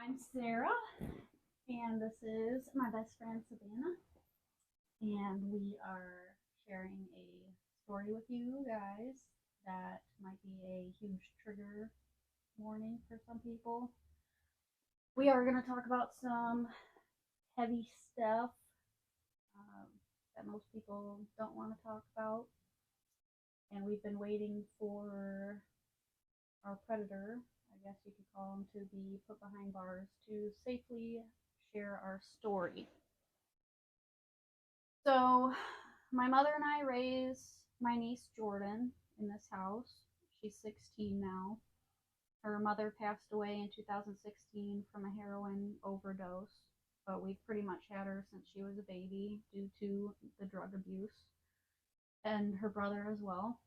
I'm Sarah, and this is my best friend Savannah, and we are sharing a story with you guys that might be a huge trigger warning for some people. We are going to talk about some heavy stuff um, that most people don't want to talk about, and we've been waiting for our predator, I guess you could call him, to be put behind bars to safely share our story. So, my mother and I raised my niece Jordan in this house. She's 16 now. Her mother passed away in 2016 from a heroin overdose, but we've pretty much had her since she was a baby due to the drug abuse, and her brother as well.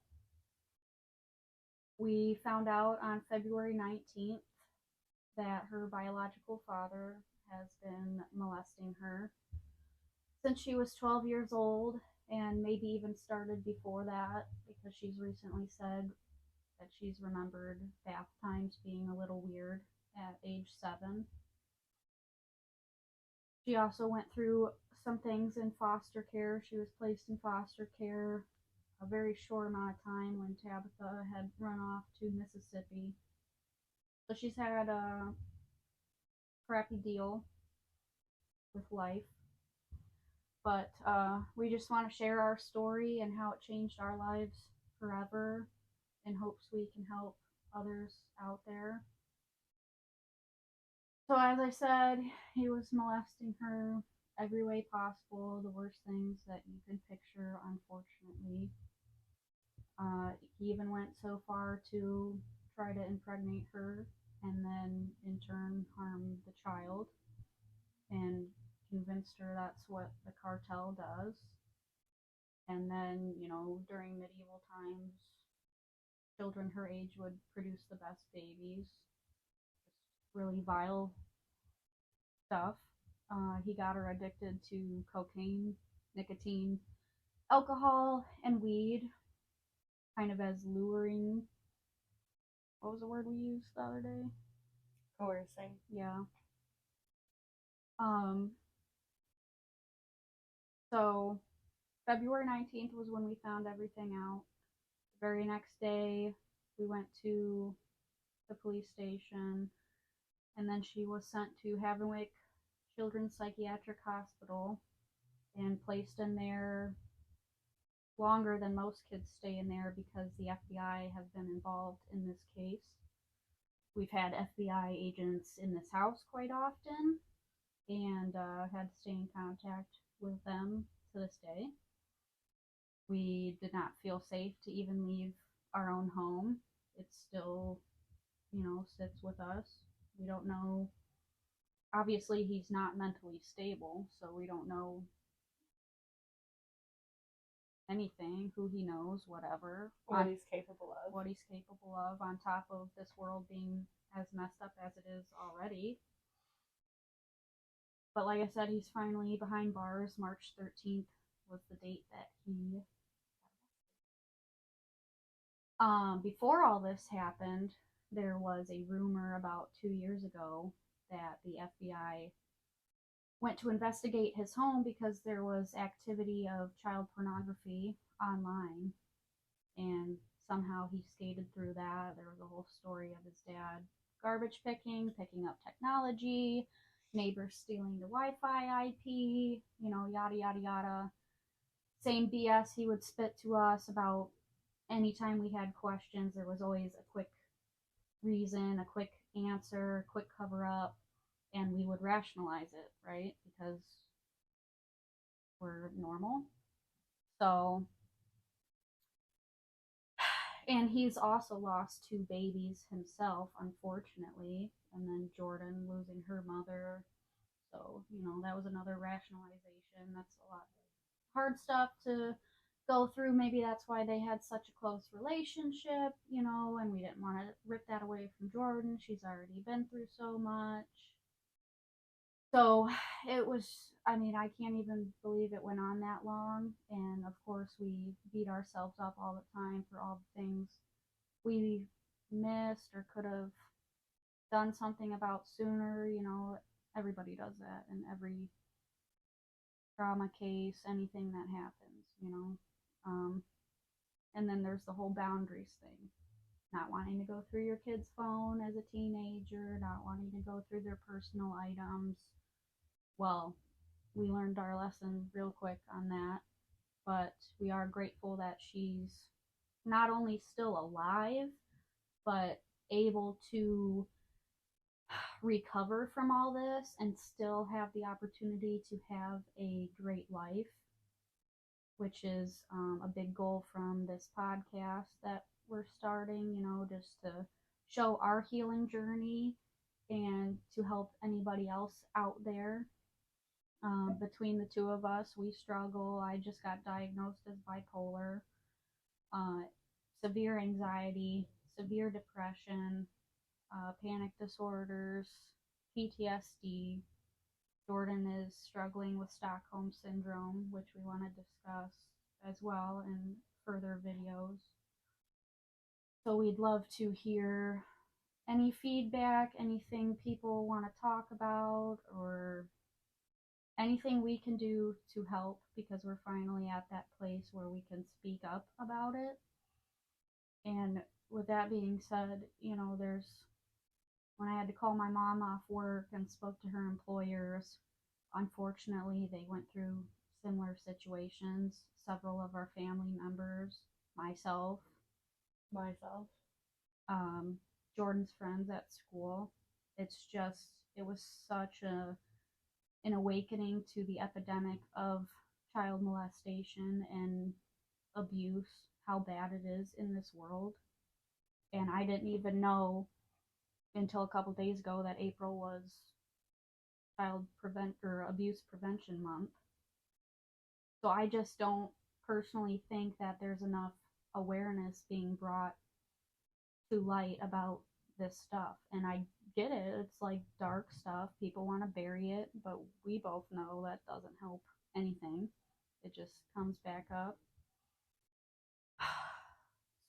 We found out on February 19th that her biological father has been molesting her since she was 12 years old, and maybe even started before that, because she's recently said that she's remembered bath times being a little weird at age 7. She also went through some things in foster care. She was placed in foster care a very short amount of time when Tabitha had run off to Mississippi. So she's had a crappy deal with life. But we just want to share our story and how it changed our lives forever, in hopes we can help others out there. So, as I said, he was molesting her every way possible, the worst things that you can picture, unfortunately. He even went so far to try to impregnate her and then, in turn, harm the child and convinced her that's what the cartel does. And then, during medieval times, children her age would produce the best babies. Just really vile stuff. He got her addicted to cocaine, nicotine, alcohol, and weed, kind of as luring. What was the word we used the other day? Coercing. Yeah. Um. So February 19th was when we found everything out. The very next day, we went to the police station, and then she was sent to Havenwick Children's Psychiatric Hospital and placed in there longer than most kids stay in there because the FBI have been involved in this case. We've had FBI agents in this house quite often, and had to stay in contact with them to this day. We did not feel safe to even leave our own home. It still, sits with us. We don't know. Obviously, he's not mentally stable, so we don't know anything, who he knows, whatever. What he's capable of. What he's capable of, on top of this world being as messed up as it is already. But like I said, he's finally behind bars. March 13th was the date that he. Before all this happened, there was a rumor about 2 years ago that the FBI went to investigate his home because there was activity of child pornography online, and somehow he skated through that. There was a whole story of his dad garbage picking up technology, neighbors stealing the Wi-Fi IP, yada yada yada. Same BS he would spit to us about anytime we had questions. There was always a quick reason, a quick answer, a quick cover up, and we would rationalize it, right? Because we're normal. So, and he's also lost 2 babies himself, unfortunately, and then Jordan losing her mother. So, that was another rationalization. That's a lot of hard stuff to go through. Maybe that's why they had such a close relationship, and we didn't want to rip that away from Jordan. She's already been through so much. So it was, I can't even believe it went on that long. And of course, we beat ourselves up all the time for all the things we missed or could have done something about sooner. You know, everybody does that in every trauma case, anything that happens, you know. And then there's the whole boundaries thing. Not wanting to go through your kid's phone as a teenager, not wanting to go through their personal items. Well, we learned our lesson real quick on that, but we are grateful that she's not only still alive, but able to recover from all this and still have the opportunity to have a great life, which is a big goal from this podcast that we're starting, you know, just to show our healing journey and to help anybody else out there. Between the two of us, we struggle. I just got diagnosed as bipolar, uh, severe anxiety, severe depression, panic disorders, PTSD. Jordan is struggling with Stockholm Syndrome, which we want to discuss as well in further videos. So we'd love to hear any feedback, anything people want to talk about, or anything we can do to help, because we're finally at that place where we can speak up about it. And with that being said, you know, when I had to call my mom off work and spoke to her employers, unfortunately, they went through similar situations. Several of our family members, myself, Jordan's friends at school. It was such an awakening to the epidemic of child molestation and abuse, how bad it is in this world. And I didn't even know until a couple days ago that April was abuse prevention month. So I just don't personally think that there's enough awareness being brought to light about this stuff. And I get it, it's like dark stuff, people want to bury it, but we both know that doesn't help anything. It just comes back up.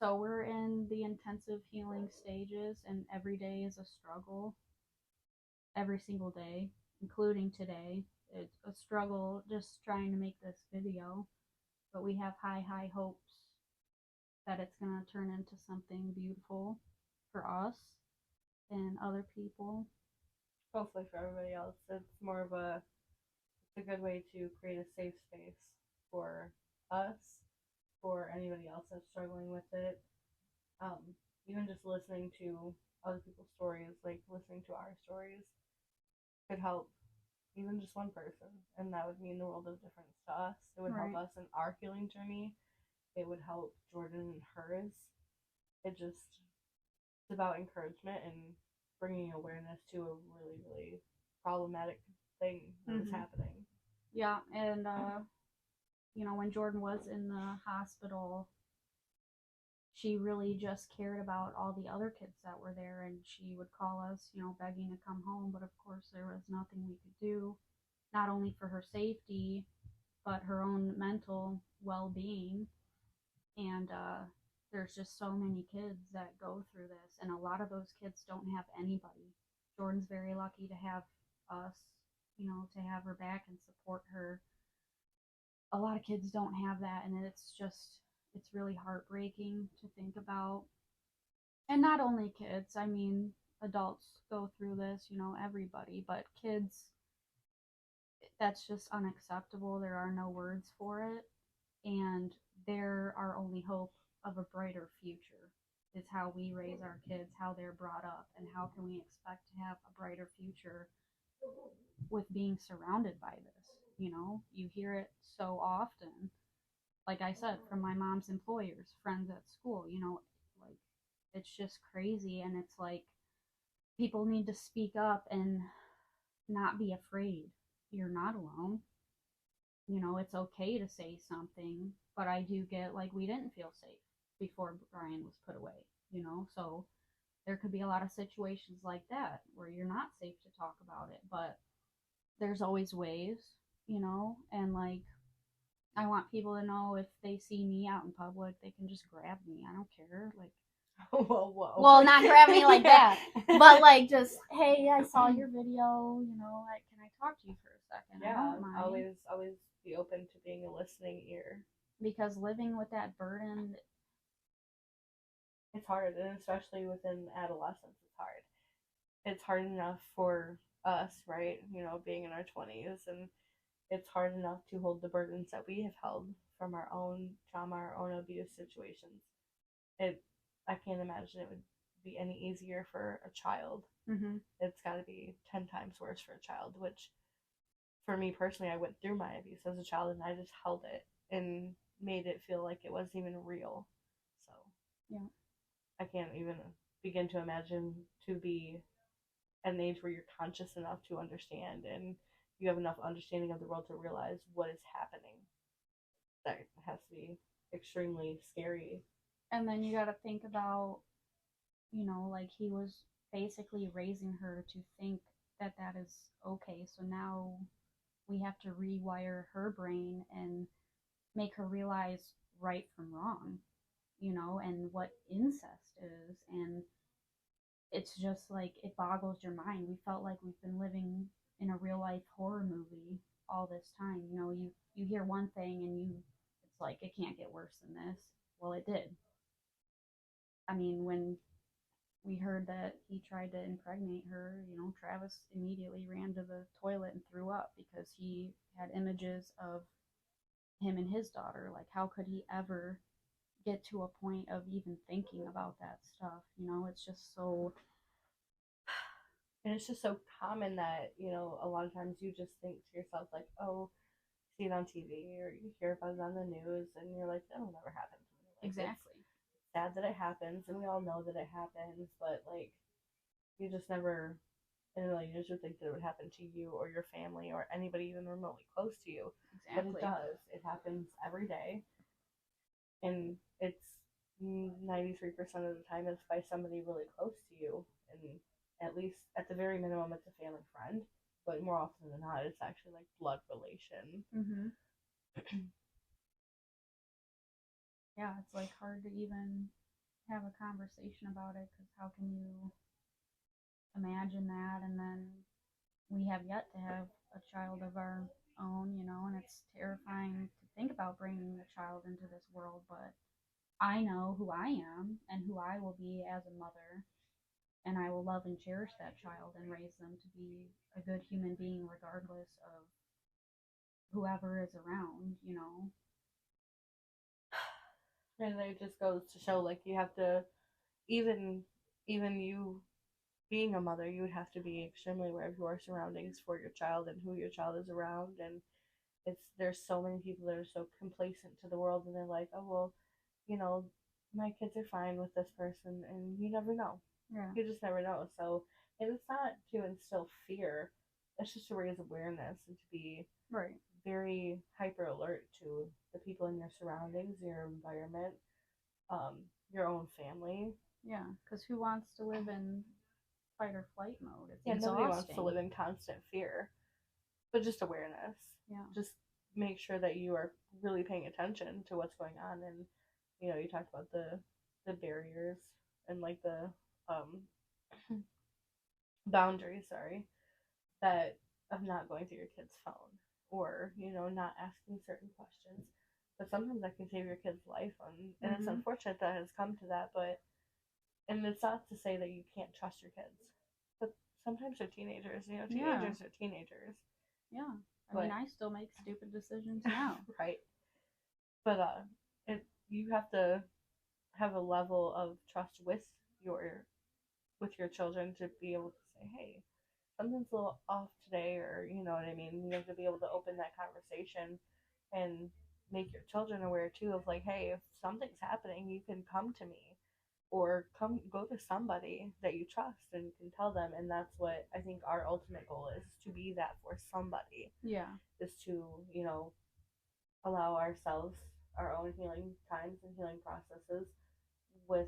So we're in the intensive healing stages, and every day is a struggle. Every single day, including today. It's a struggle just trying to make this video, but we have high hopes that it's going to turn into something beautiful for us and other people. Hopefully for everybody else. It's a good way to create a safe space for us, for anybody else that's struggling with it. Even just listening to other people's stories, like listening to our stories, could help even just one person, and that would mean the world of difference to us. It would help us in our healing journey. It would help Jordan and hers. It's about encouragement and bringing awareness to a really, really problematic thing that is happening. Yeah, and you know, when Jordan was in the hospital, she really just cared about all the other kids that were there, and she would call us, you know, begging to come home, but of course there was nothing we could do, not only for her safety, but her own mental well-being. And there's just so many kids that go through this, and a lot of those kids don't have anybody. Jordan's very lucky to have us, you know, to have her back and support her. A lot of kids don't have that, and it's really heartbreaking to think about. And not only kids, I mean, adults go through this, you know, everybody, but kids, that's just unacceptable. There are no words for it. And they're our only hope of a brighter future, is how we raise our kids, how they're brought up, and how can we expect to have a brighter future with being surrounded by this. You know, you hear it so often, like I said, from my mom's employers, friends at school, you know, like, it's just crazy. And it's like, people need to speak up and not be afraid. You're not alone. You know, it's okay to say something, but I do get, like, we didn't feel safe before Brian was put away, you know, so there could be a lot of situations like that where you're not safe to talk about it, but there's always ways, you know. And like, I want people to know, if they see me out in public, they can just grab me. I don't care. Like, whoa. Well, not grab me like that. But like, just hey, I saw your video. You know, can I talk to you for a second? I Yeah, don't mind. always be open to being a listening ear. Because living with that burden, It's hard, and especially within adolescence, it's hard. It's hard enough for us, right? You know, being in our 20s, and it's hard enough to hold the burdens that we have held from our own trauma, our own abuse situations. It, I can't imagine it would be any easier for a child. mm-hmm. It's got to be 10 times worse for a child, which for me personally, I went through my abuse as a child and I just held it and made it feel like it wasn't even real. So, yeah. I can't even begin to imagine to be at an age where you're conscious enough to understand and you have enough understanding of the world to realize what is happening. That has to be extremely scary. And then you got to think about, you know, like he was basically raising her to think that that is okay. So now we have to rewire her brain and make her realize right from wrong, you know, and what incest is. And it's just like it boggles your mind. We felt like we've been living in a real life horror movie all this time. You know, you hear one thing and it's like it can't get worse than this. Well, it did. I mean, when we heard that he tried to impregnate her, you know, Travis immediately ran to the toilet and threw up because he had images of him and his daughter. Like, how could he ever get to a point of even thinking about that stuff? You know, it's just so. And it's just so common that, you know, a lot of times you just think to yourself, like, oh, see it on TV or you hear about it on the news and you're like, that'll never happen to me. Like, Exactly. it's sad that it happens and we all know that it happens, but like, you just never in a million years would think that it would happen to you or your family or anybody even remotely close to you. Exactly. But it does. It happens every day. And it's 93% of the time it's by somebody really close to you. And at least, at the very minimum, it's a family friend. But more often than not, it's actually like blood relation. Mm-hmm. Yeah, it's like hard to even have a conversation about it because how can you imagine that? And then we have yet to have a child of our own, you know, and it's terrifying to think about bringing a child into this world. But I know who I am and who I will be as a mother, and I will love and cherish that child and raise them to be a good human being regardless of whoever is around, you know. And it just goes to show, like, you have to, even even you being a mother, you would have to be extremely aware of your surroundings for your child and who your child is around. And there's so many people that are so complacent to the world and they're like, oh well, you know, my kids are fine with this person, and you never know. Yeah. You just never know. So, and it's not to instill fear, it's just to raise awareness and to be Right. very hyper alert to the people in your surroundings, your environment, your own family. Yeah, because who wants to live in fight or flight mode? It's Yeah, exhausting. nobody wants to live in constant fear, but just awareness. Yeah. Just make sure that you are really paying attention to what's going on. And you know, you talked about the barriers and like the um boundaries, sorry, that of not going through your kid's phone or, you know, not asking certain questions. But sometimes that can save your kid's life, and it's unfortunate that it has come to that. But and it's not to say that you can't trust your kids, but sometimes they're teenagers. You know, teenagers are teenagers. Yeah. I mean, I still make stupid decisions now. Right. But you have to have a level of trust with your children to be able to say, hey, something's a little off today, or you know what I mean. You have to be able to open that conversation and make your children aware too of like, hey, if something's happening, you can come to me or go to somebody that you trust and can tell them. And that's what I think our ultimate goal is, to be that for somebody. Yeah. Is to, you know, allow ourselves our own healing times and healing processes, with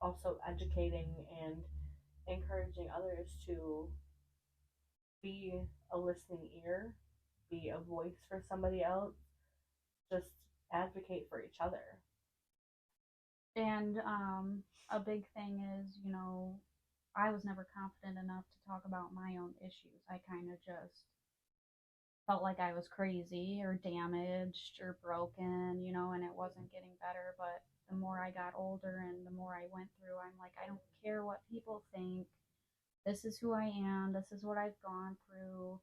also educating and encouraging others to be a listening ear, be a voice for somebody else, just advocate for each other. And a big thing is, you know, I was never confident enough to talk about my own issues. I kind of just felt like I was crazy or damaged or broken, and it wasn't getting better. But the more I got older and the more I went through, I'm like, I don't care what people think. This is who I am. This is what I've gone through.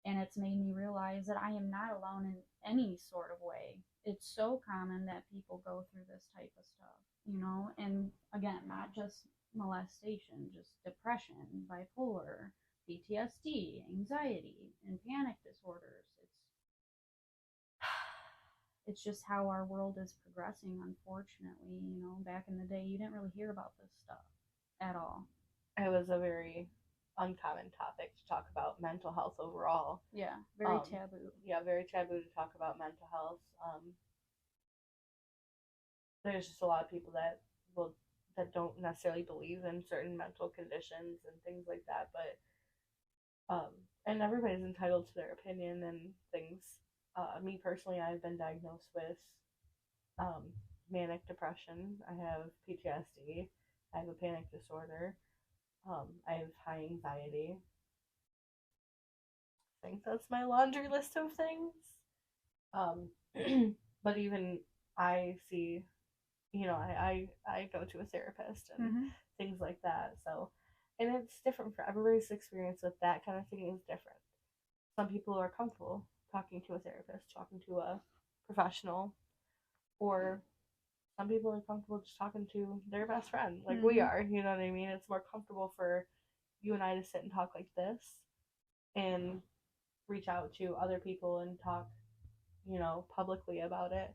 And it's made me realize that I am not alone in any sort of way. It's so common that people go through this type of stuff. And again, not just molestation, just depression, bipolar, PTSD, anxiety, and panic disorders. It's just how our world is progressing, unfortunately. Back in the day, you didn't really hear about this stuff at all. It was a very uncommon topic to talk about mental health overall. Yeah, very taboo. Yeah, very taboo to talk about mental health. There's just a lot of people that don't necessarily believe in certain mental conditions and things like that, but and everybody's entitled to their opinion and things. Me personally, I've been diagnosed with manic depression. I have PTSD. I have a panic disorder. I have high anxiety. I think that's my laundry list of things. But even I see, I go to a therapist and things like that. So, and it's different for everybody's experience with that kind of thing is different. Some people are comfortable talking to a therapist, talking to a professional, or some people are comfortable just talking to their best friend, like we are. You know what I mean? It's more comfortable for you and I to sit and talk like this and reach out to other people and talk, publicly about it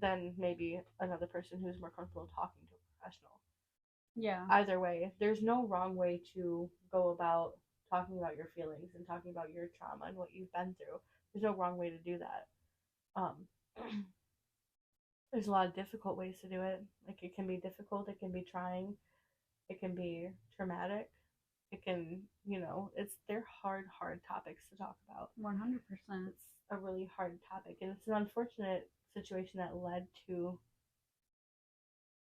than maybe another person who's more comfortable talking to a professional. Yeah. Either way, there's no wrong way to go about talking about your feelings and talking about your trauma and what you've been through. There's no wrong way to do that. There's a lot of difficult ways to do it. Like, it can be difficult, it can be trying, it can be traumatic. It can, they're hard topics to talk about. 100%. It's a really hard topic, and it's an unfortunate situation that led to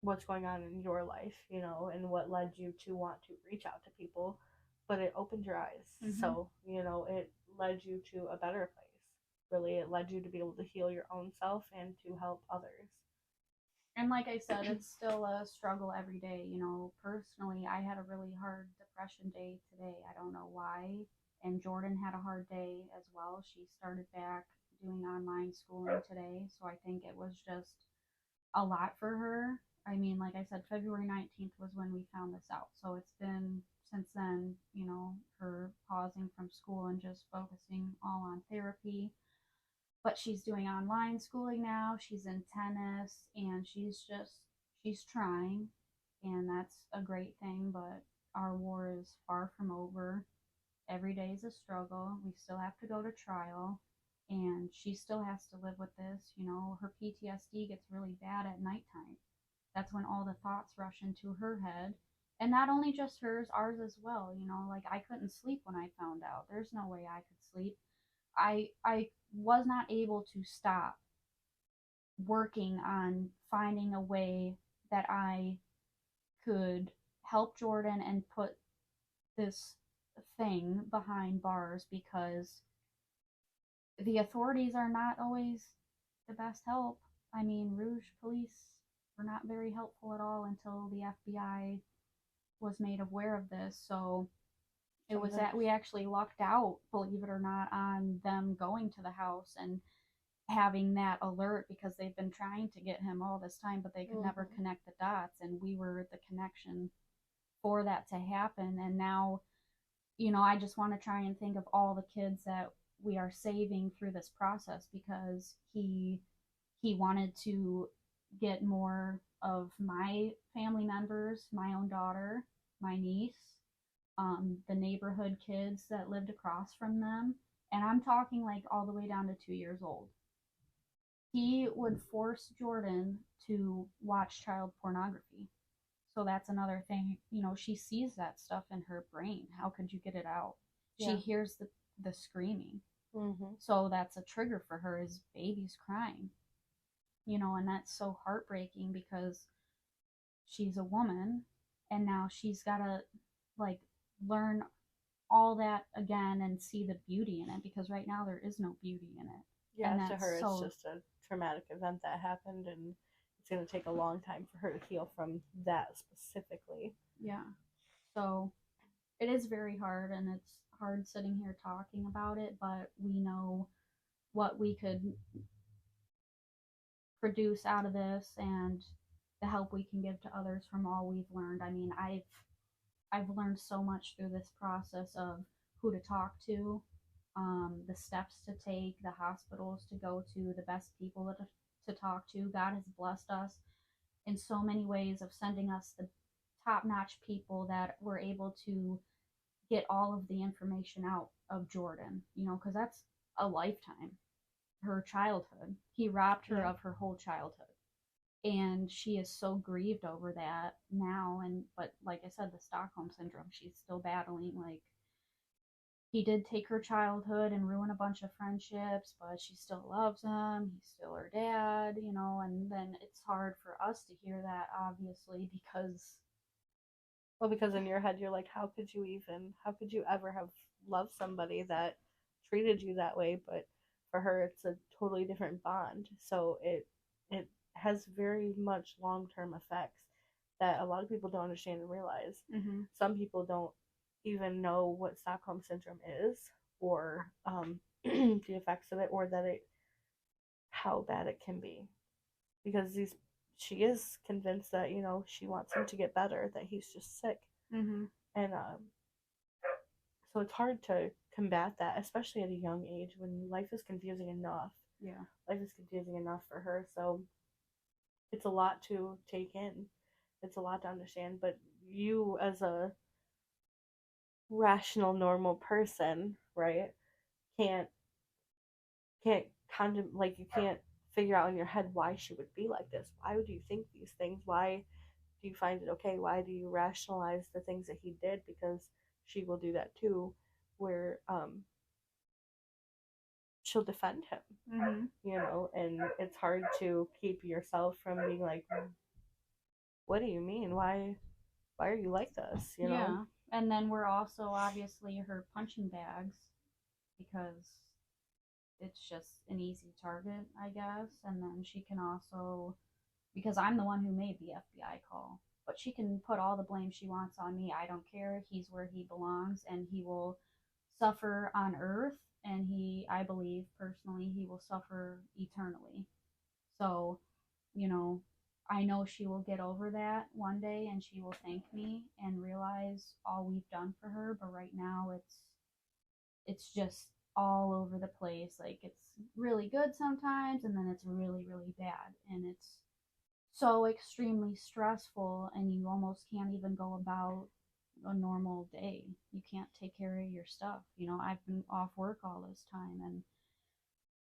what's going on in your life, and what led you to want to reach out to people, but it opened your eyes. So, it led you to a better place. Really, it led you to be able to heal your own self and to help others. And like I said, it's still a struggle every day. Personally, I had a really hard depression day today. I don't know why. And Jordan had a hard day as well. She started back doing online schooling today. So I think it was just a lot for her. I mean, like I said, February 19th was when we found this out. So it's been since then, her pausing from school and just focusing all on therapy. But she's doing online schooling now. She's in tennis and she's trying, and that's a great thing. But our war is far from over. Every day is a struggle. We still have to go to trial, and she still has to live with this. Her PTSD gets really bad at nighttime. That's when all the thoughts rush into her head. And not only just hers, ours as well. Like, I couldn't sleep when I found out. There's no way I could sleep. I was not able to stop working on finding a way that I could help Jordan and put this thing behind bars, because the authorities are not always the best help. I mean, Rouge police were not very helpful at all until the FBI was made aware of this. So it was that we actually lucked out, believe it or not, on them going to the house and having that alert, because they've been trying to get him all this time, but they could never connect the dots, and we were the connection for that to happen. And now, I just want to try and think of all the kids that we are saving through this process, because he wanted to get more of my family members, my own daughter, my niece, the neighborhood kids that lived across from them. And I'm talking like all the way down to 2 years old. He would force Jordan to watch child pornography. So that's another thing. She sees that stuff in her brain. How could you get it out? Yeah. She hears the screaming. So that's a trigger for her, is babies crying. And that's so heartbreaking, because she's a woman and now she's got to like learn all that again and see the beauty in it, because right now there is no beauty in it. Yeah, And to that's her, it's so, just a traumatic event that happened, and it's going to take a long time for her to heal from that specifically. yeah. So it is very hard, and it's hard sitting here talking about it, but we know what we could produce out of this and the help we can give to others from all we've learned. I mean, I've learned so much through this process of who to talk to, the steps to take, the hospitals to go to, the best people to talk to. God has blessed us in so many ways of sending us the top notch people that were able to get all of the information out of Jordan, you know, because that's a lifetime. Her childhood. He robbed her Yeah. of her whole childhood. And she is so grieved over that now. And, but like I said, the Stockholm syndrome, she's still battling. Like, he did take her childhood and ruin a bunch of friendships, but she still loves him. He's still her dad, you know, and then it's hard for us to hear that, obviously, because. Well, because in your head, you're like, how could you ever have loved somebody that treated you that way? But for her, it's a totally different bond. So it has very much long term effects that a lot of people don't understand and realize. Mm-hmm. Some people don't even know what Stockholm syndrome is, or the effects of it, or that it how bad it can be, because she is convinced that she wants him to get better, that he's just sick. Mm-hmm. And so it's hard to combat that, especially at a young age when life is confusing enough. Yeah. Life is confusing enough for her, so it's a lot to take in. It's a lot to understand, but you, as a rational, normal person, right, can't like, you can't figure out in your head why she would be like this. Why would you think these things? Why do you find it okay? Why do you rationalize the things that he did? Because she will do that too, where she'll defend him. Mm-hmm. And it's hard to keep yourself from being like, what do you mean? Why are you like this? Yeah. And then we're also obviously her punching bags, because it's just an easy target, I guess. And then she can also, because I'm the one who made the FBI call, but she can put all the blame she wants on me. I don't care. He's where he belongs, and he will suffer on earth, and I believe personally, he will suffer eternally. So, you know, I know she will get over that one day, and she will thank me and realize all we've done for her. But right now, it's just all over the place. Like, it's really good sometimes, and then it's really, really bad, and it's so extremely stressful, and you almost can't even go about a normal day. You can't take care of your stuff. You know, I've been off work all this time, and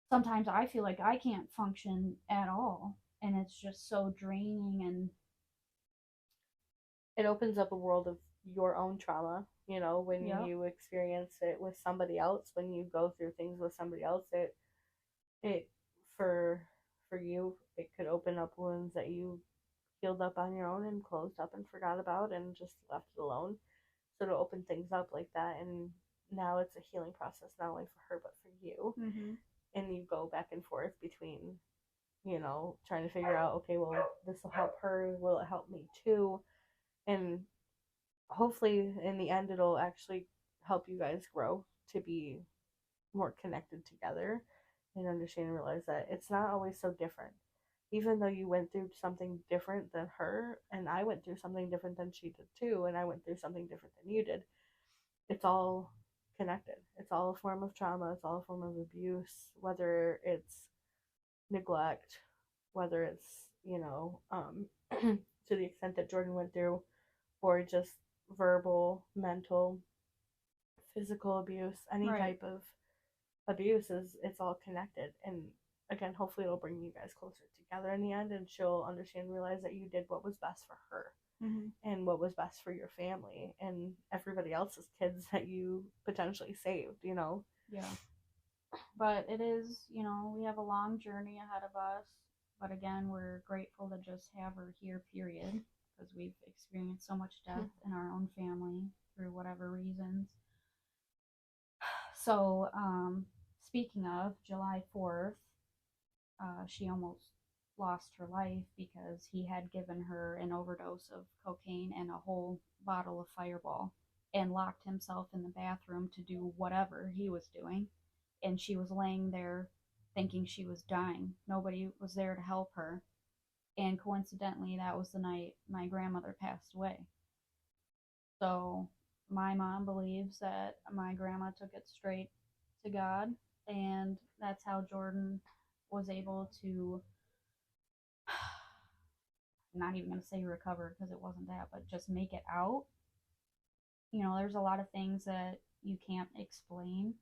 sometimes I feel like I can't function at all, and it's just so draining. And it opens up a world of your own trauma, when yep. you experience it with somebody else, when you go through things with somebody else. It for you, it could open up wounds that you healed up on your own and closed up and forgot about and just left it alone. So to open things up like that, and now it's a healing process, not only for her but for you. Mm-hmm. And you go back and forth between trying to figure out, okay, well, this will help her, will it help me too? And hopefully in the end it'll actually help you guys grow to be more connected together and understand and realize that it's not always so different. Even though you went through something different than her, and I went through something different than she did too, and I went through something different than you did, it's all connected. It's all a form of trauma, it's all a form of abuse, whether it's neglect, whether it's, to the extent that Jordan went through, or just verbal, mental, physical abuse, any Right. type of abuse, it's all connected. And again, hopefully it'll bring you guys closer together in the end, and she'll understand and realize that you did what was best for her. Mm-hmm. And what was best for your family and everybody else's kids that you potentially saved. Yeah. But it is, we have a long journey ahead of us. But again, we're grateful to just have her here, period, because we've experienced so much death in our own family through whatever reasons. So, speaking of July 4th, she almost lost her life because he had given her an overdose of cocaine and a whole bottle of Fireball and locked himself in the bathroom to do whatever he was doing. And she was laying there thinking she was dying. Nobody was there to help her. And coincidentally, that was the night my grandmother passed away. So my mom believes that my grandma took it straight to God, and that's how Jordan was able to, I'm not even going to say recover because it wasn't that, but just make it out. You know, there's a lot of things that you can't explain,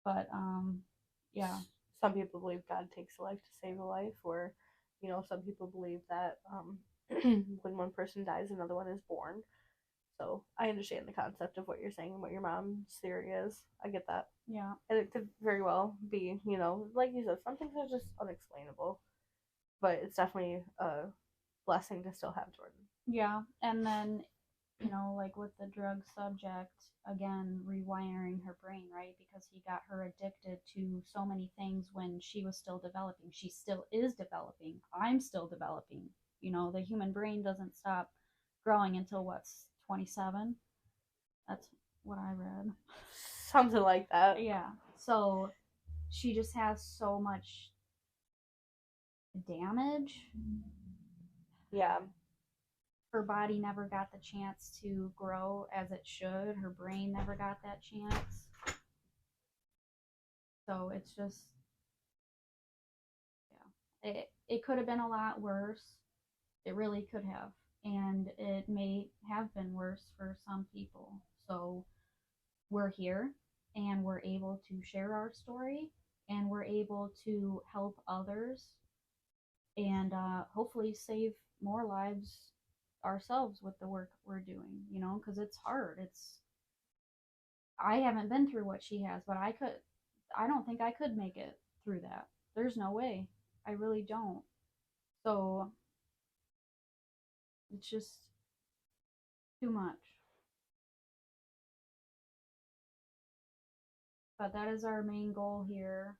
but yeah. Some people believe God takes a life to save a life, or, some people believe that when one person dies, another one is born. So I understand the concept of what you're saying and what your mom's theory is. I get that. Yeah. And it could very well be, like you said, some things are just unexplainable. But it's definitely a blessing to still have Jordan. Yeah. And then, like with the drug subject, again, rewiring her brain, right? Because he got her addicted to so many things when she was still developing. She still is developing. I'm still developing. The human brain doesn't stop growing until what's 27. That's what I read. Something like that. Yeah. So she just has so much damage. Yeah. Her body never got the chance to grow as it should. Her brain never got that chance. So it's just, yeah. It could have been a lot worse. It really could have. And it may have been worse for some people. So we're here and we're able to share our story and we're able to help others and hopefully save more lives ourselves with the work we're doing, because it's hard. I haven't been through what she has, but I don't think I could make it through that. There's no way. I really don't. So it's just too much. But that is our main goal here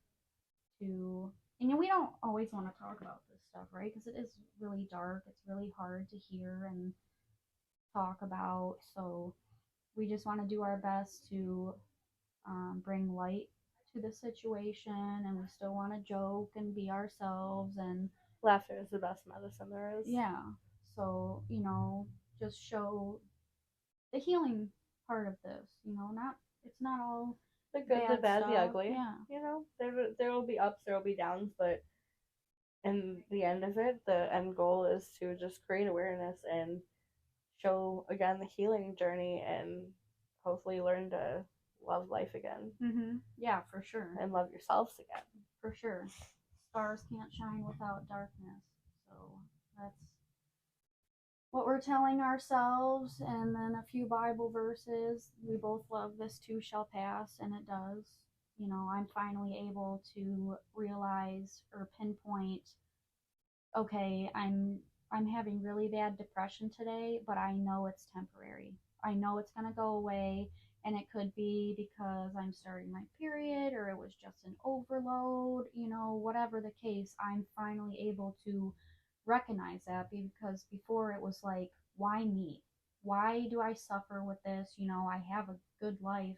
to, and we don't always want to talk about this stuff, right? Because it is really dark. It's really hard to hear and talk about. So we just want to do our best to bring light to the situation, and we still want to joke and be ourselves, and laughter is the best medicine there is. Yeah. So, just show the healing part of this, it's not all the good, the bad, the ugly. Yeah. There will be ups, there will be downs, but in the end of it, the end goal is to just create awareness and show again the healing journey and hopefully learn to love life again. Yeah, for sure. And love yourselves again. For sure. Stars can't shine without darkness. So that's what we're telling ourselves, and then a few Bible verses. We both love this too shall pass, and it does. I'm finally able to realize or pinpoint, okay, I'm having really bad depression today, but I know it's temporary. I know it's going to go away, and it could be because I'm starting my period or it was just an overload, whatever the case. I'm finally able to recognize that, because before it was like, why me? Why do I suffer with this? I have a good life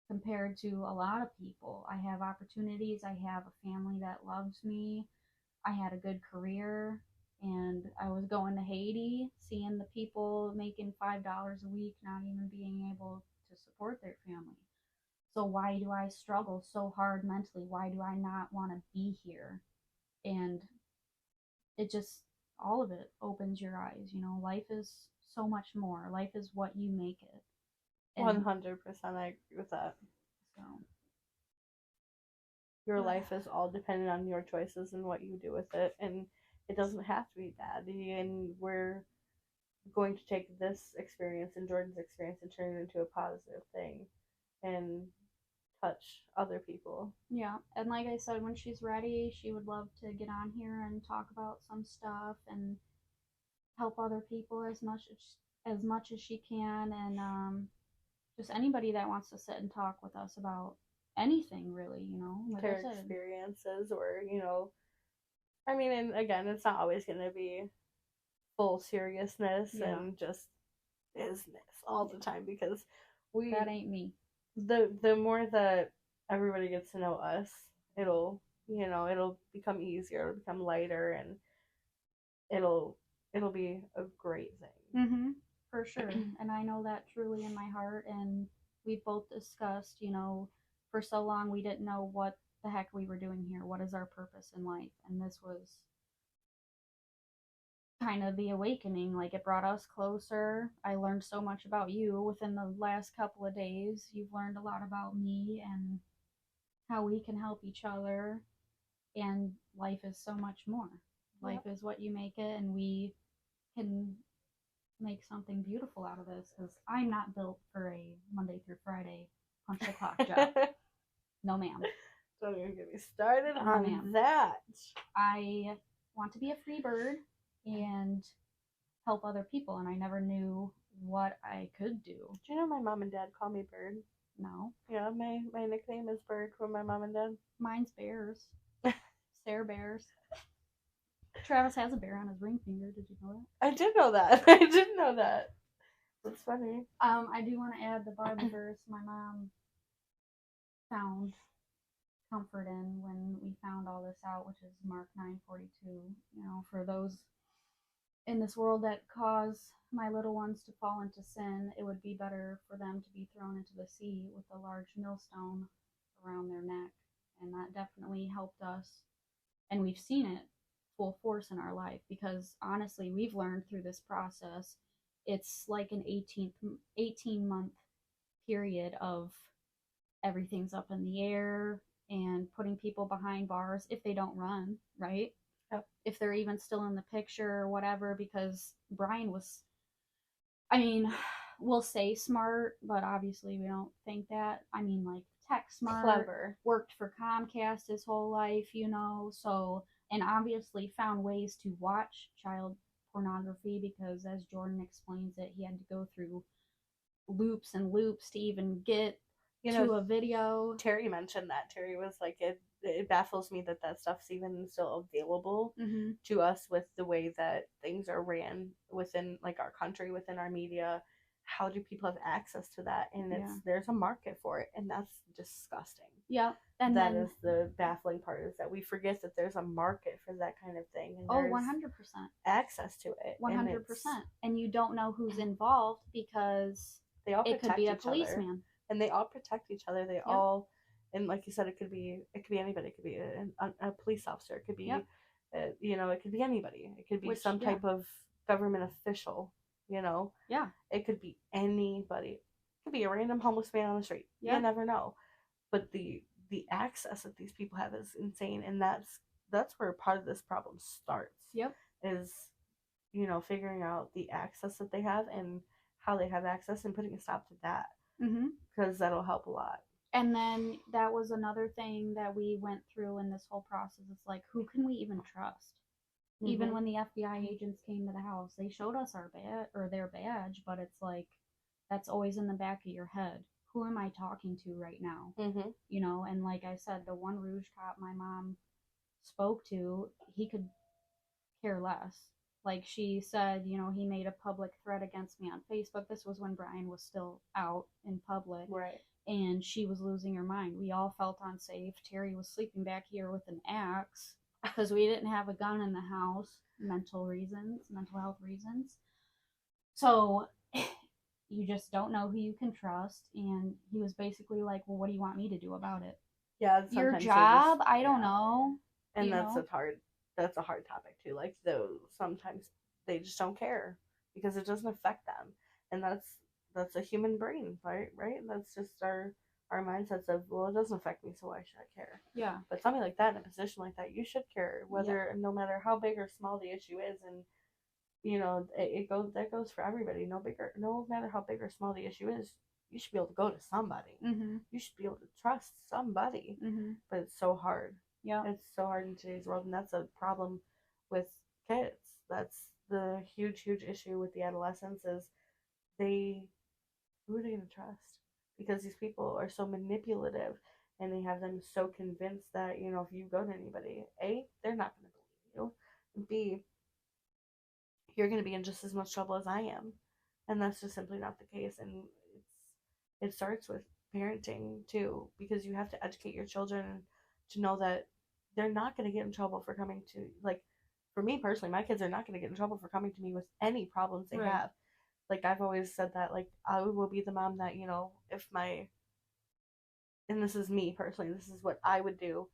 compared to a lot of people. I have opportunities. I have a family that loves me. I had a good career, and I was going to Haiti, seeing the people making $5 a week, not even being able to support their family. So why do I struggle so hard mentally? Why do I not want to be here? And it just, all of it opens your eyes. Life is so much more. Life is what you make it. And 100%, I agree with that. So your life is all dependent on your choices and what you do with it, and it doesn't have to be bad. And we're going to take this experience and Jordan's experience and turn it into a positive thing and touch other people. Yeah, and like I said, when she's ready, she would love to get on here and talk about some stuff, and help other people as much as she can, and just anybody that wants to sit and talk with us about anything, really, like Their I said. experiences, or I mean, and again, it's not always going to be full seriousness Yeah. and just business all the time, because That ain't me. the more that everybody gets to know us, it'll become easier, it'll become lighter, and it'll be a great thing. Mm-hmm. For sure. And I know that truly in my heart. And we've both discussed, for so long we didn't know what the heck we were doing here. What is our purpose in life? And this was kind of the awakening. Like, it brought us closer. I learned so much about you within the last couple of days. You've learned a lot about me and how we can help each other. And life is so much more. Life is what you make it, and we can make something beautiful out of this, because I'm not built for a Monday through Friday punch the clock job. No, ma'am. Don't even get me started No, on ma'am. that. I want to be a free bird and help other people, and I never knew what I could do. Do you know my mom and dad call me Bird? No. Yeah, my nickname is Bird from my mom and dad. Mine's Bears. Sarah Bears. Travis has a bear on his ring finger. Did you know that? I did know that. I did know that. That's funny. I do want to add the Bible verse my mom found comfort in when we found all this out, which is Mark 9:42. For those in this world that cause my little ones to fall into sin, it would be better for them to be thrown into the sea with a large millstone around their neck. And that definitely helped us. And we've seen it full force in our life, because honestly, we've learned through this process, it's like an 18-month period of everything's up in the air and putting people behind bars if they don't run, right? Yep. If they're even still in the picture or whatever, because Brian was, I mean, we'll say smart, but obviously we don't think that. I mean, like, tech smart, Clever. worked for Comcast his whole life, so, and obviously found ways to watch child pornography, because as Jordan explains it, he had to go through loops and loops to even get to a video. Terry mentioned that. Terry was like, it baffles me that stuff's even still available to us with the way that things are ran within, like, our country, within our media. How do people have access to that? And there's a market for it, and that's disgusting. Yeah. And that is the baffling part, is that we forget that there's a market for that kind of thing. And 100%. Access to it. 100%. And you don't know who's involved, because they all it could be a policeman. And they all protect each other. They all, and like you said, it could be anybody. It could be a police officer. It could be, it could be anybody. It could be some type of government official. Yeah. It could be anybody. It could be a random homeless man on the street. You never know. But the access that these people have is insane, and that's where part of this problem starts. Yep. Is figuring out the access that they have and how they have access, and putting a stop to that. Because that'll help a lot. And then that was another thing that we went through in this whole process. It's like, who can we even trust? Even when the FBI agents came to the house, they showed us their badge, but it's like, that's always in the back of your head. Who am I talking to right now? And like I said, the one Rouge cop my mom spoke to, he could care less. Like she said, he made a public threat against me on Facebook. This was when Brian was still out in public. Right. And she was losing her mind. We all felt unsafe. Terry was sleeping back here with an axe because we didn't have a gun in the house. Mental health reasons. So you just don't know who you can trust. And he was basically like, well, what do you want me to do about it? Yeah. Your job? I don't know. And that's a hard topic too. Like, sometimes they just don't care because it doesn't affect them. And that's a human brain, right? That's just our mindsets of, well, it doesn't affect me, so why should I care? Yeah. But something like that, in a position like that, you should care, no matter how big or small the issue is. And that goes for everybody. No matter how big or small the issue is, you should be able to go to somebody. You should be able to trust somebody. But it's so hard. Yeah. It's so hard in today's world, and that's a problem with kids. That's the huge issue with the adolescents is they who are they going to trust? Because these people are so manipulative and they have them so convinced that, you know, if you go to anybody, A, they're not going to believe you. B, you're going to be in just as much trouble as I am. And that's just simply not the case. And it starts with parenting too, because you have to educate your children to know that they're not going to get in trouble for coming to, like, for me personally, my kids are not going to get in trouble for coming to me with any problems they Right. have. Like, I've always said that, like, I will be the mom that, you know, if my, and this is me personally, this is what I would do.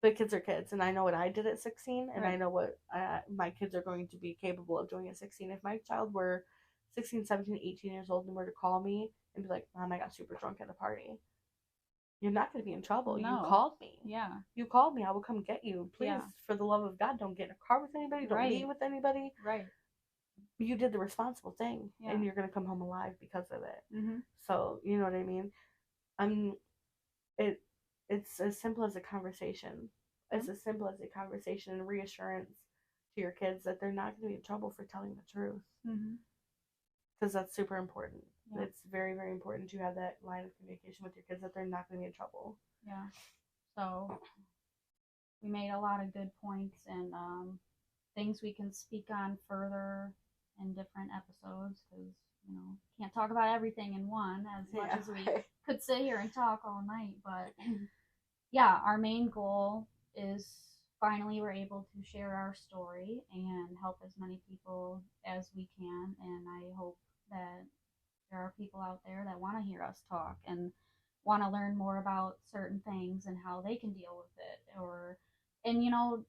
But kids are kids, and I know what I did at 16, and I Right. know what my kids are going to be capable of doing at 16. If my child were 16, 17, 18 years old and were to call me and be like, Mom, I got super drunk at a party, you're not going to be in trouble. You No. called me. Yeah. You called me. I will come get you. Please, Yeah. for the love of God, don't get in a car with anybody. Don't Right. meet with anybody. Right. You did the responsible thing, Yeah. and you're going to come home alive because of it. Mm-hmm. So, you know what I mean? I'm it it's as simple as a conversation. It's as simple as a conversation and reassurance to your kids that they're not going to be in trouble for telling the truth. Mm-hmm. Because that's super important. Yeah. It's very, very important to have that line of communication with your kids that they're not going to be in trouble. Yeah. So we made a lot of good points and things we can speak on further in different episodes because, you know, can't talk about everything in one as much as we could sit here and talk all night. But yeah, our main goal is finally we're able to share our story and help as many people as we can. And I hope that there are people out there that want to hear us talk and want to learn more about certain things and how they can deal with it. Or, and you know,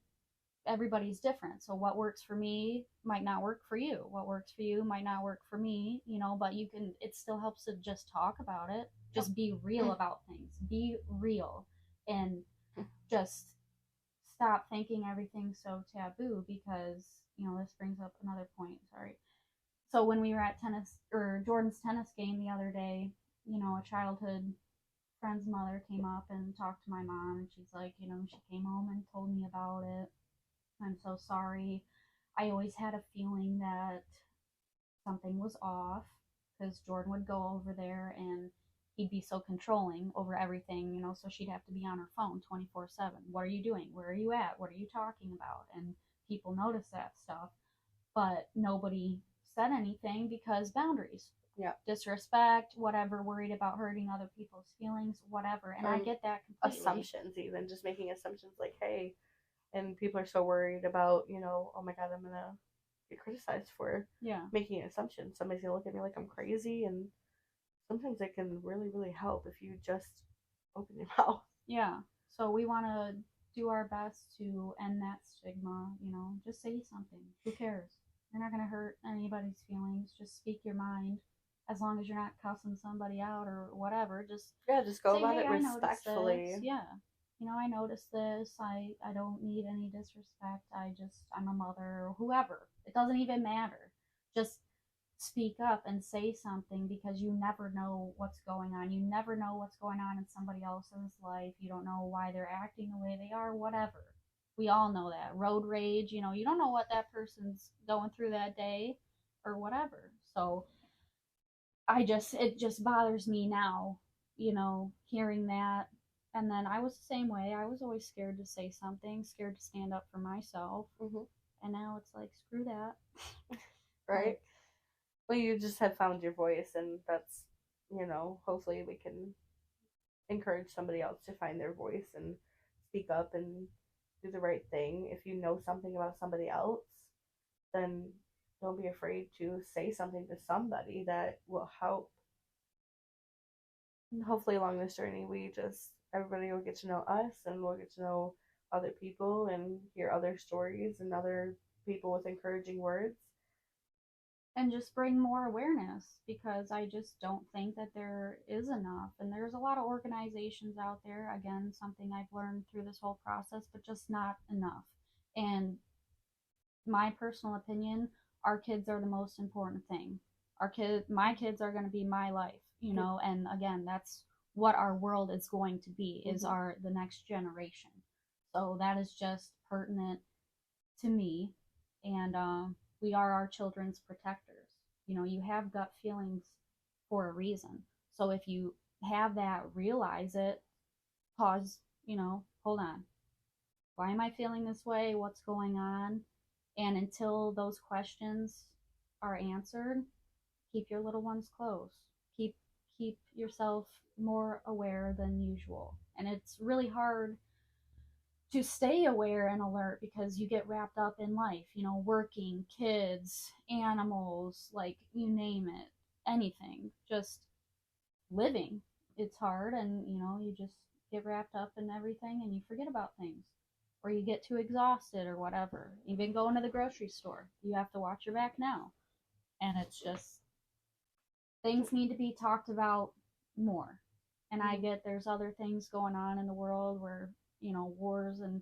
everybody's different. So what works for me might not work for you. What works for you might not work for me, you know, but you can, it still helps to just talk about it. Just be real about things. Be real and just stop thinking everything's so taboo because, you know, this brings up another point. Sorry. So when we were at tennis or Jordan's tennis game the other day, you know, a childhood friend's mother came up and talked to my mom and she's like, you know, she came home and told me about it. I'm so sorry. I always had a feeling that something was off because Jordan would go over there and he'd be so controlling over everything, you know, so she'd have to be on her phone 24/7. What are you doing? Where are you at? What are you talking about? And people notice that stuff, but nobody said anything because boundaries. Yeah. Disrespect, whatever, worried about hurting other people's feelings, whatever. And I get that completely. Assumptions, even just making assumptions like, hey, and people are so worried about, you know, oh my God, I'm gonna get criticized for making an assumption. Somebody's gonna look at me like I'm crazy, and sometimes it can really, really help if you just open your mouth. Yeah. So we want to do our best to end that stigma. You know, just say something. Who cares? You're not gonna hurt anybody's feelings. Just speak your mind. As long as you're not cussing somebody out or whatever, just just go say, about hey, it respectfully. Yeah. You know, I noticed this. I don't need any disrespect. I'm a mother or whoever. It doesn't even matter. Just speak up and say something because you never know what's going on. You never know what's going on in somebody else's life. You don't know why they're acting the way they are, whatever. We all know that. Road rage, you know, you don't know what that person's going through that day or whatever. So it just bothers me now, you know, hearing that. And then I was the same way. I was always scared to say something, scared to stand up for myself. Mm-hmm. And now it's like, screw that. Right? Like, well, you just have found your voice, and that's, you know, hopefully we can encourage somebody else to find their voice and speak up and do the right thing. If you know something about somebody else, then don't be afraid to say something to somebody that will help. And hopefully along this journey everybody will get to know us, and we'll get to know other people and hear other stories and other people with encouraging words. And just bring more awareness because I just don't think that there is enough. And there's a lot of organizations out there, again, something I've learned through this whole process, but just not enough. And my personal opinion, our kids are the most important thing. My kids are going to be my life, you know, and again, that's what our world is going to be, is the next generation. So that is just pertinent to me. And we are our children's protectors. You know, you have gut feelings for a reason. So if you have that, realize it, pause, you know, hold on. Why am I feeling this way? What's going on? And until those questions are answered, keep your little ones close. Keep yourself more aware than usual. And it's really hard to stay aware and alert because you get wrapped up in life, you know, working, kids, animals, like you name it, anything, just living. It's hard, and you know, you just get wrapped up in everything and you forget about things. Or you get too exhausted or whatever. Even going to the grocery store, you have to watch your back now. And it's just, things need to be talked about more. And I get there's other things going on in the world where, you know, wars, and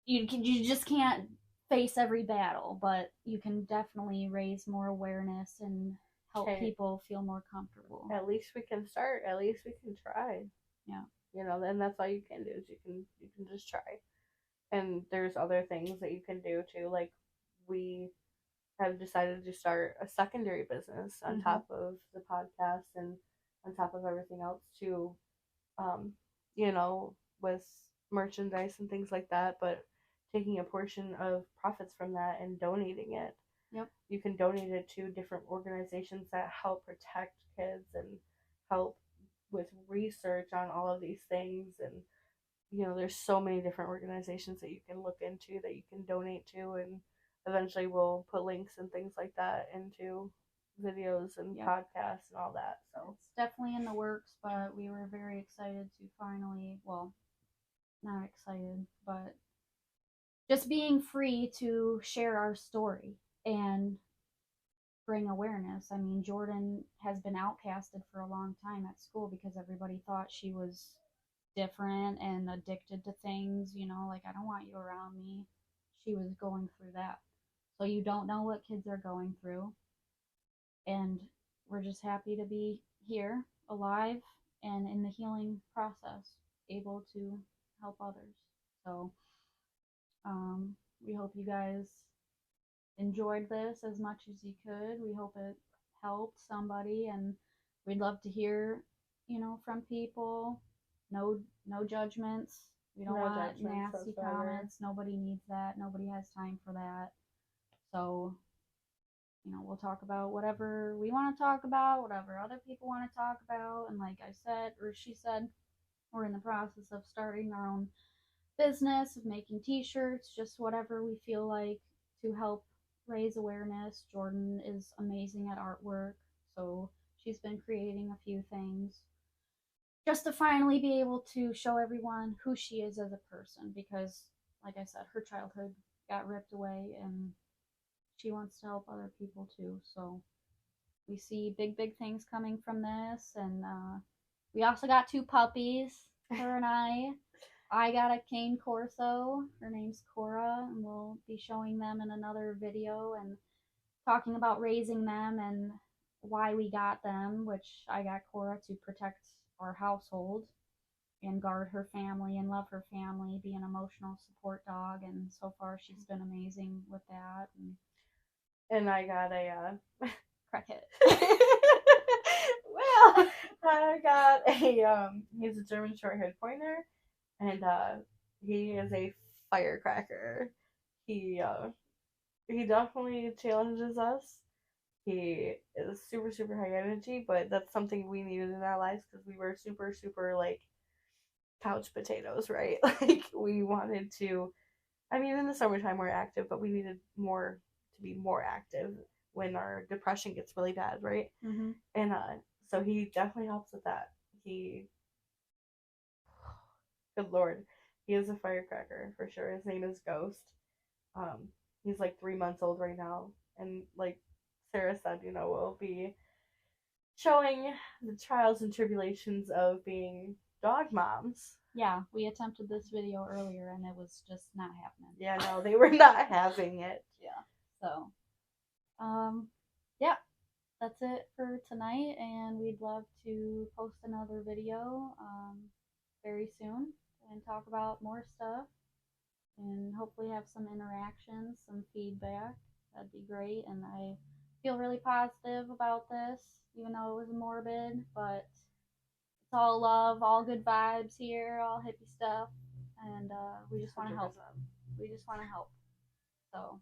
you just can't face every battle, but you can definitely raise more awareness and help Okay. people feel more comfortable. At least we can start. At least we can try. Yeah. You know, and that's all you can do is you can just try. And there's other things that you can do too. Like we have decided to start a secondary business on top of the podcast and on top of everything else too. You know, with merchandise and things like that, but taking a portion of profits from that and donating it. Yep. You can donate it to different organizations that help protect kids and help with research on all of these things. And you know, there's so many different organizations that you can look into that you can donate to, and eventually we'll put links and things like that into videos and podcasts and all that. So it's definitely in the works, but we were very excited to finally, well, not excited, but just being free to share our story and bring awareness. I mean, Jordan has been outcasted for a long time at school because everybody thought she was different and addicted to things, you know, like, I don't want you around me. She was going through that. So you don't know what kids are going through. And we're just happy to be here, alive, and in the healing process, able to help others. So we hope you guys enjoyed this as much as you could. We hope it helped somebody, and we'd love to hear, you know, from people. No judgments. We don't want nasty comments. Nobody needs that. Nobody has time for that. So, you know, we'll talk about whatever we want to talk about, whatever other people want to talk about. And like I said, or she said, we're in the process of starting our own business, of making t-shirts, just whatever we feel like to help raise awareness. Jordan is amazing at artwork, so she's been creating a few things just to finally be able to show everyone who she is as a person, because like I said, her childhood got ripped away and she wants to help other people too. So we see big things coming from this. And we also got 2 puppies, her and I got a cane corso. Her name's Cora, and we'll be showing them in another video and talking about raising them and why we got them, which I got Cora to protect our household and guard her family and love her family, be an emotional support dog, and so far she's been amazing with that. And I got a Cricket. Well, I got a he's a German short-haired pointer, and he is a firecracker. He definitely challenges us. He is super high energy, but that's something we needed in our lives because we were super like couch potatoes, right? Like we wanted to. I mean, in the summertime we're active, but we needed more to be more active when our depression gets really bad, right? Mm-hmm. And so he definitely helps with that. He, good lord, he is a firecracker for sure. His name is Ghost. He's like 3 months old right now, and like Sarah said, you know, we'll be showing the trials and tribulations of being dog moms. Yeah, we attempted this video earlier and it was just not happening. Yeah, no, they were not having it. Yeah. So, yeah, that's it for tonight, and we'd love to post another video very soon and talk about more stuff and hopefully have some interactions, some feedback. that'd be great. And I feel really positive about this, even though it was morbid. But it's all love, all good vibes here, all hippie stuff, and we just want to help. 100%. We just want to help. So